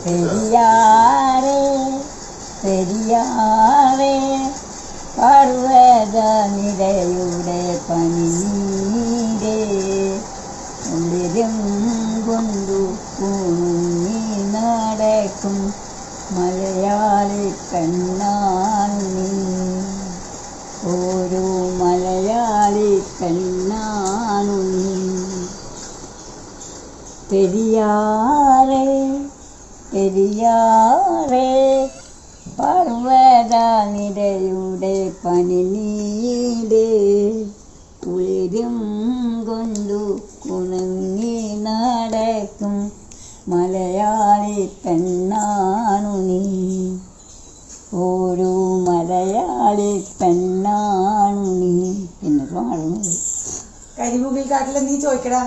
പെരിയാറേ പെരിയാറേ പർവ്വത നിരയുടെ പനിനീരേ ഉള്ളിലും കൊണ്ടു കുണുങ്ങി നടക്കും മലയാളി പെണ്ണാണു നീ. ഒരു മലയാളി പെണ്ണാണു നീ. പെരിയാറേ പെരിയാറേ പർവ്വത നിരയുടെ പനിനീരേ കുളിരും കൊണ്ടു കുണുങ്ങി നടക്കും മലയാളി പെണ്ണാണു നീ. ഒരു മലയാളി പെണ്ണാണു നീ. പിന്നെ പാടുന്നു. കരിമുകിൽ കാട്ടിൽ നീ ചോദിക്കടാ.